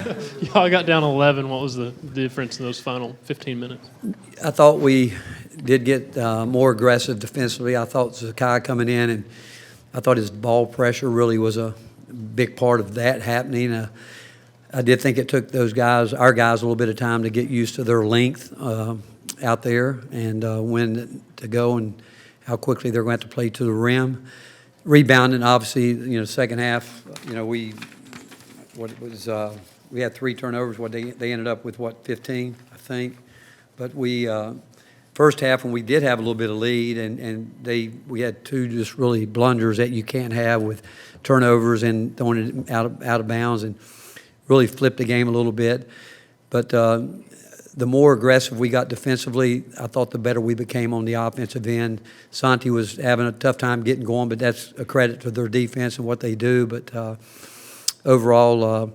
Y'all got down 11. What was the difference in those final 15 minutes? I thought we did get more aggressive defensively. I thought Zakai coming in, and I thought his ball pressure really was a big part of that happening. I did think it took our guys, a little bit of time to get used to their length out there and when to go and how quickly they're going to have to play to the rim. Rebounding, obviously, second half, we had 3 turnovers. They ended up with 15, I think. But we first half when we did have a little bit of lead, and we had 2 just really blunders that you can't have with turnovers and throwing it out of bounds, and really flipped the game a little bit. But the more aggressive we got defensively, I thought the better we became on the offensive end. Santi was having a tough time getting going, but that's a credit to their defense and what they do. But overall,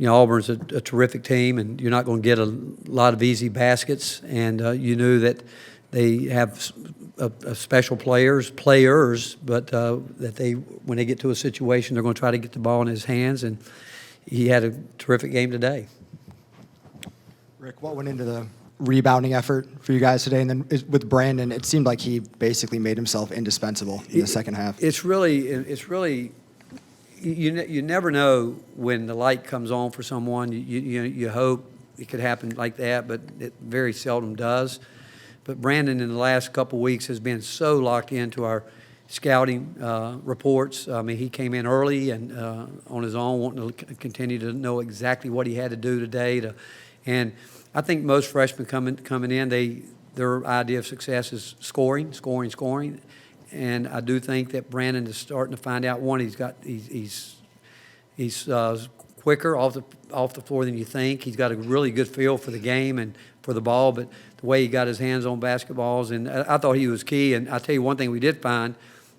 Auburn's a terrific team, and you're not going to get a lot of easy baskets. And you knew that they have special players, but that when they get to a situation, they're going to try to get the ball in his hands. And he had a terrific game today. Rick, what went into the rebounding effort for you guys today? And then with Brandon, it seemed like he basically made himself indispensable in the second half. It's really you never know when the light comes on for someone. You hope it could happen like that, but it very seldom does. But Brandon in the last couple of weeks has been so locked into our scouting reports. I mean, he came in early and on his own, wanting to continue to know exactly what he had to do today. And I think most freshmen coming in, their idea of success is scoring. And I do think that Brandon is starting to find out. One, he's quicker off the floor than you think. He's got a really good feel for the game and for the ball, but the way he got his hands on basketballs, and I thought he was key. And I'll tell you one thing we did find.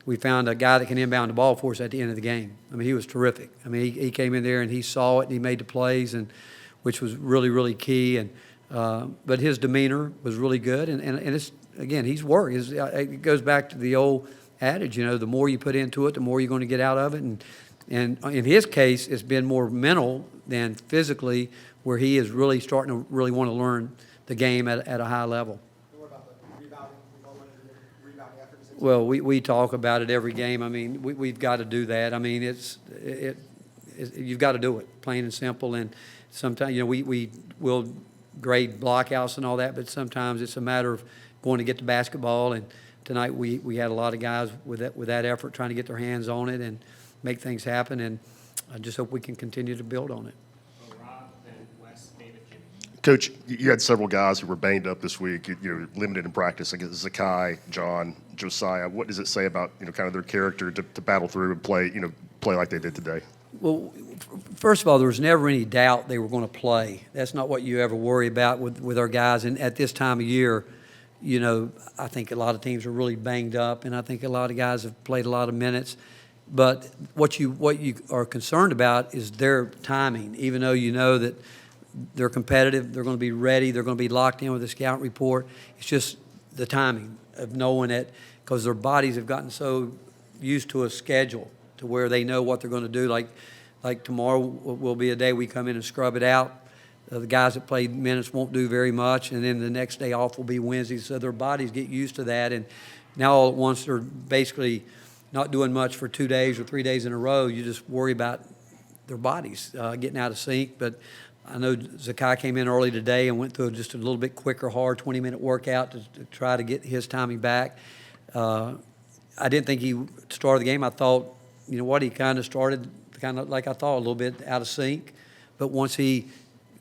We found a guy that can inbound the ball for us at the end of the game. I mean, he was terrific. I mean, he came in there and he saw it and he made the plays, and which was really, really key. And but his demeanor was really good. And it's, again, he's worked. It goes back to the old adage, the more you put into it, the more you're going to get out of it. And in his case, it's been more mental than physically, where he is really starting to really want to learn the game at a high level. What about the rebounding? Rebounding efforts? Well, we talk about it every game. I mean, we've got to do that. I mean, you've got to do it, plain and simple. And sometimes, we will grade blockouts and all that, but sometimes it's a matter of going to get the basketball. And tonight we had a lot of guys with that effort trying to get their hands on it and make things happen. And I just hope we can continue to build on it. Coach, you had several guys who were banged up this week. You're limited in practice. I guess Zakai, John, Josiah. What does it say about kind of their character to battle through and play like they did today? Well, first of all, there was never any doubt they were going to play. That's not what you ever worry about with our guys. And at this time of year, I think a lot of teams are really banged up, and I think a lot of guys have played a lot of minutes. But what you are concerned about is their timing, even though you know that they're competitive, they're going to be ready, they're going to be locked in with the scout report. It's just the timing of knowing it, because their bodies have gotten so used to a schedule to where they know what they're going to do. Like tomorrow will be a day we come in and scrub it out. The guys that played minutes won't do very much, and then the next day off will be Wednesday. So their bodies get used to that, and now all at once they're basically not doing much for 2 days or 3 days in a row. You just worry about their bodies getting out of sync. But I know Zakai came in early today and went through just a little bit quicker, hard 20-minute workout to try to get his timing back. I didn't think he started the game. I thought, he kind of started kind of like I thought, a little bit out of sync. But once he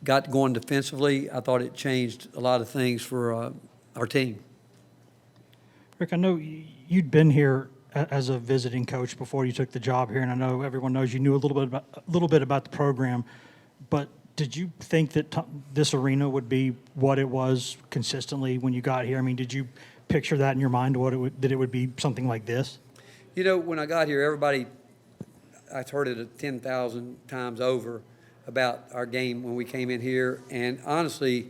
got going defensively, I thought it changed a lot of things for our team. Rick, I know you'd been here as a visiting coach before you took the job here, and I know everyone knows you knew a little bit about the program, but did you think that this arena would be what it was consistently when you got here? I mean, did you picture that in your mind, that it would be something like this? When I got here, I've heard it 10,000 times over about our game when we came in here, and honestly,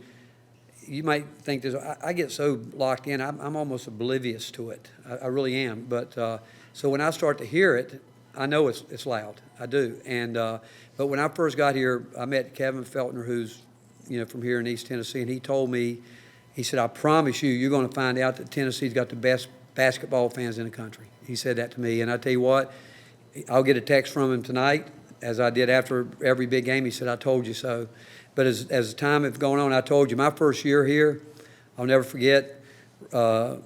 you might think this. I get so locked in, I'm almost oblivious to it. I really am. But so when I start to hear it, I know it's loud. I do. And but when I first got here, I met Kevin Feltner, who's from here in East Tennessee, and he told me, he said, "I promise you, you're going to find out that Tennessee's got the best basketball fans in the country." He said that to me, and I tell you what, I'll get a text from him tonight, as I did after every big game. He said, "I told you so." But as time is going on, I told you, my first year here, I'll never forget. We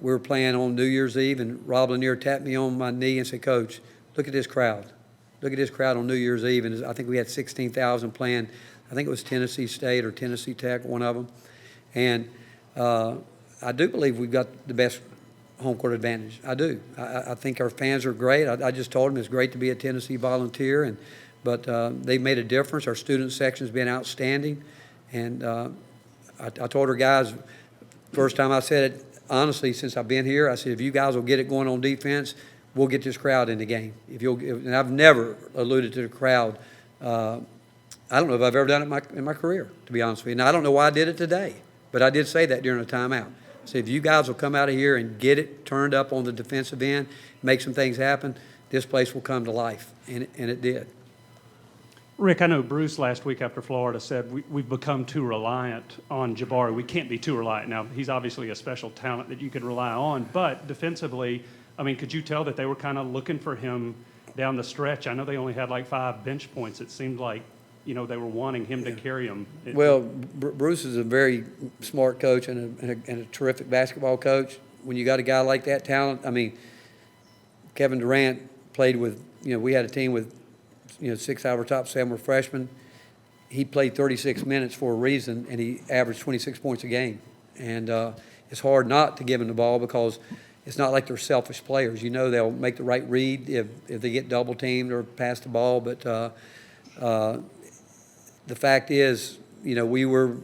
were playing on New Year's Eve, and Rob Lanier tapped me on my knee and said, "Coach, look at this crowd. Look at this crowd on New Year's Eve." And I think we had 16,000 playing. I think it was Tennessee State or Tennessee Tech, one of them. And I do believe we've got the best home court advantage. I do. I think our fans are great. I just told them it's great to be a Tennessee Volunteer, but they've made a difference. Our student section's been outstanding. And I told our guys, first time I said it, honestly, since I've been here, I said, if you guys will get it going on defense, we'll get this crowd in the game. And I've never alluded to the crowd. I don't know if I've ever done it in my career, to be honest with you. Now, I don't know why I did it today, but I did say that during the timeout. I said, if you guys will come out of here and get it turned up on the defensive end, make some things happen, this place will come to life. And it did. Rick, I know Bruce last week after Florida said we've become too reliant on Jabari. We can't be too reliant. Now, he's obviously a special talent that you could rely on, but defensively, I mean, could you tell that they were kind of looking for him down the stretch? I know they only had like 5 bench points. It seemed like, they were wanting him to carry them. Well, Bruce is a very smart coach and a terrific basketball coach. When you got a guy like that talent, I mean, Kevin Durant played with, we had a team with, 6 out of our top 7 were freshmen. He played 36 minutes for a reason, and he averaged 26 points a game. And it's hard not to give him the ball because it's not like they're selfish players. They'll make the right read if they get double teamed or pass the ball. But the fact is, we were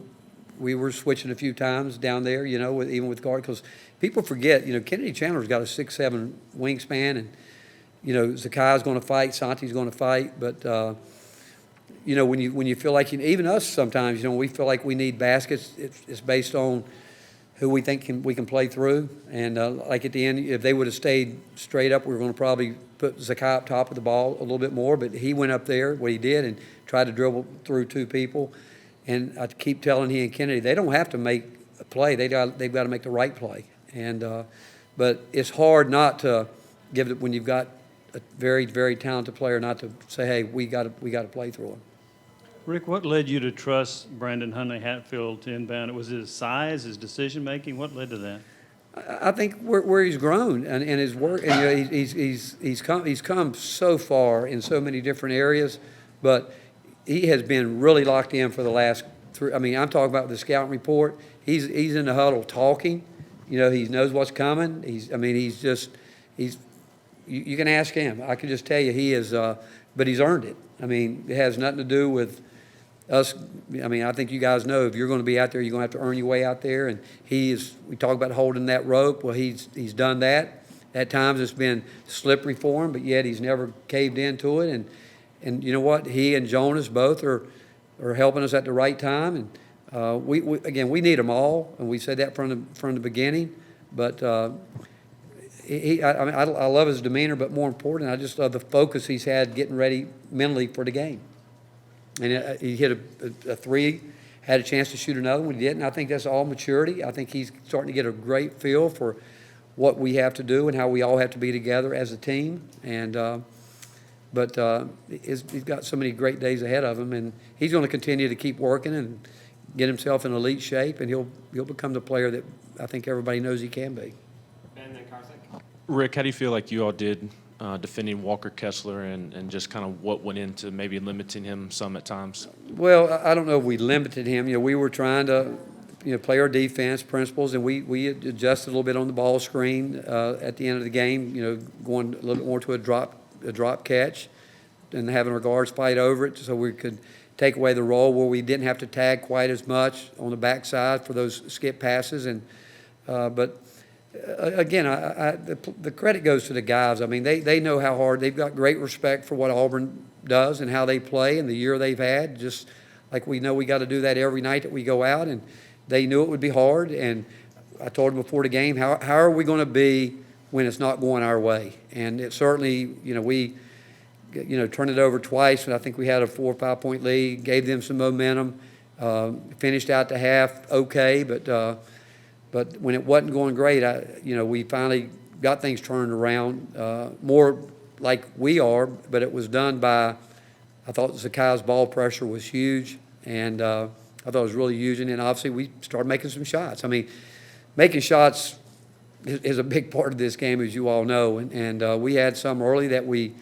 switching a few times down there, even with guard, because people forget, Kennedy Chandler's got a 6'7" wingspan, and Zakai's going to fight, Santi's going to fight, but when you feel like even us sometimes, we feel like we need baskets. It's based on who we think we can play through, and like at the end, if they would have stayed straight up, we were going to probably put Zakai up top of the ball a little bit more, but he went up there, what he did, and tried to dribble through 2 people. And I keep telling he and Kennedy, they don't have to make a play. They've got to make the right play. And but it's hard not to give it when you've got a very, very talented player, not to say, hey, we got to play through him. Rick, what led you to trust Brandon Huntley-Hatfield to inbound? Was it his size, his decision making? What led to that? I think where he's grown and his work, and he's come so far in so many different areas, but he has been really locked in for the last 3. I mean, I'm talking about the scouting report. He's in the huddle talking. He knows what's coming. You can ask him. I can just tell you he is, but he's earned it. I mean, it has nothing to do with us. I mean, I think you guys know if you're going to be out there, you're going to have to earn your way out there. And we talk about holding that rope. Well, he's done that. At times it's been slippery for him, but yet he's never caved into it. And you know what? He and Jonas both are helping us at the right time. And we need them all, and we said that from the beginning. But I love his demeanor, but more important, I just love the focus he's had getting ready mentally for the game. And he hit a 3, had a chance to shoot another one. He didn't. I think that's all maturity. I think he's starting to get a great feel for what we have to do and how we all have to be together as a team. And but he's got so many great days ahead of him, and he's going to continue to keep working and get himself in elite shape, and he'll become the player that I think everybody knows he can be. Rick, how do you feel like you all did defending Walker Kessler and just kind of what went into maybe limiting him some at times? Well, I don't know if we limited him. We were trying to play our defense principles, and we adjusted a little bit on the ball screen at the end of the game, going a little bit more to a drop catch and having our guards fight over it so we could take away the roll where we didn't have to tag quite as much on the backside for those skip passes. And but again, the credit goes to the guys. I mean, they know how hard. They've got great respect for what Auburn does and how they play and the year they've had, just like we know we got to do that every night that we go out. And they knew it would be hard. And I told them before the game, how are we going to be when it's not going our way? And it certainly, turned it over twice, and I think we had a 4 or 5 point lead, gave them some momentum, finished out the half okay, but when it wasn't going great, we finally got things turned around, more like we are, but it was done by, I thought Zakai's ball pressure was huge, and I thought it was really huge, and then obviously we started making some shots. I mean, making shots is a big part of this game, as you all know, and we had some early that we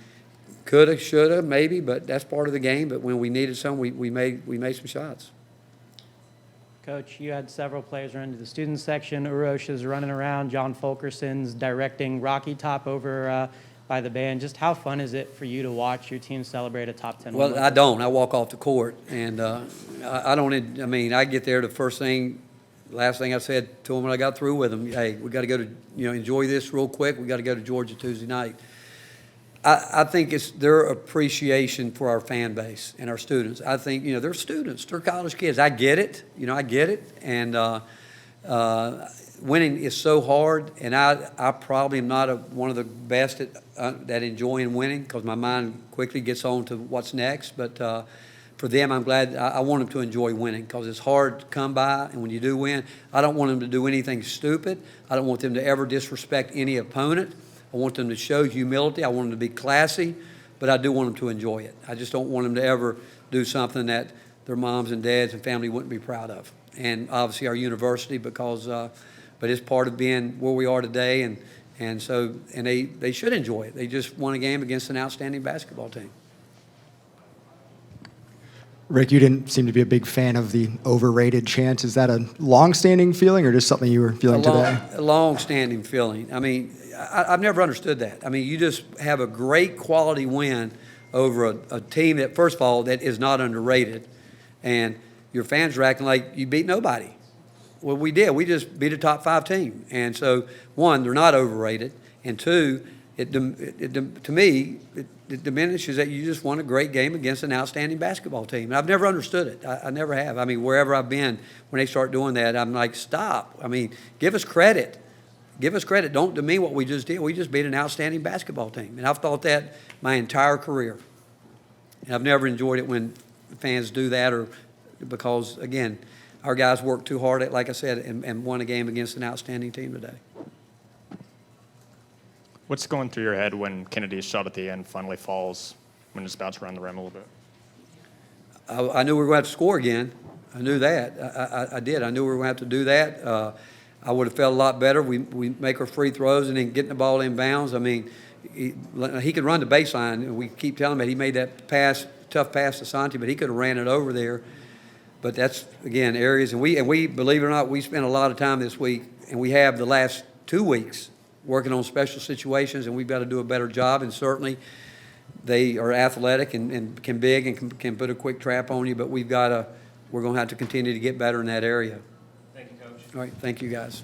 could have, should have, maybe, but that's part of the game. But when we needed some, we made some shots. Coach, you had several players run into the student section. Urosh is running around. John Fulkerson's directing Rocky Top over by the band. Just how fun is it for you to watch your team celebrate a top 10 win? Well, I don't. I walk off the court, and I don't. I mean, I get there. The last thing I said to them when I got through with them, hey, we got to go to enjoy this real quick. We got to go to Georgia Tuesday night. I think it's their appreciation for our fan base and our students. I think, they're students, they're college kids. I get it, I get it. And winning is so hard, and I probably am not one of the best at enjoying winning because my mind quickly gets on to what's next. But for them, I'm glad. I want them to enjoy winning because it's hard to come by, and when you do win, I don't want them to do anything stupid. I don't want them to ever disrespect any opponent. I want them to show humility. I want them to be classy, but I do want them to enjoy it. I just don't want them to ever do something that their moms and dads and family wouldn't be proud of. And obviously our university, because, but it's part of being where we are today, and they should enjoy it. They just won a game against an outstanding basketball team. Rick, you didn't seem to be a big fan of the overrated chant. Is that a long-standing feeling or just something you were feeling today? A long-standing feeling. I mean, I've never understood that. I mean, you just have a great quality win over a team that, first of all, that is not underrated, and your fans are acting like you beat nobody. Well, we did. We just beat a top 5 team. And so, one, they're not overrated, and two, to me, it diminishes that you just won a great game against an outstanding basketball team. And I've never understood it. I never have. I mean, wherever I've been, when they start doing that, I'm like, stop. I mean, give us credit. Give us credit. Don't demean what we just did. We just beat an outstanding basketball team. And I've thought that my entire career. And I've never enjoyed it when fans do that, or because, again, our guys worked too hard, like I said, and won a game against an outstanding team today. What's going through your head when Kennedy's shot at the end finally falls, when it's about to run the rim a little bit? I knew we were going to have to score again. I knew that. I did. I knew we were going to have to do that. I would have felt a lot better. We make our free throws and then getting the ball in bounds. I mean, he could run the baseline. And we keep telling him that he made that tough pass to Santi, but he could have ran it over there. But that's, again, areas. And we believe it or not, we spent a lot of time this week, and we have the last 2 weeks working on special situations, and we've got to do a better job. And certainly they are athletic and can can put a quick trap on you, but we're going to have to continue to get better in that area. Thank you, Coach. All right, thank you, guys.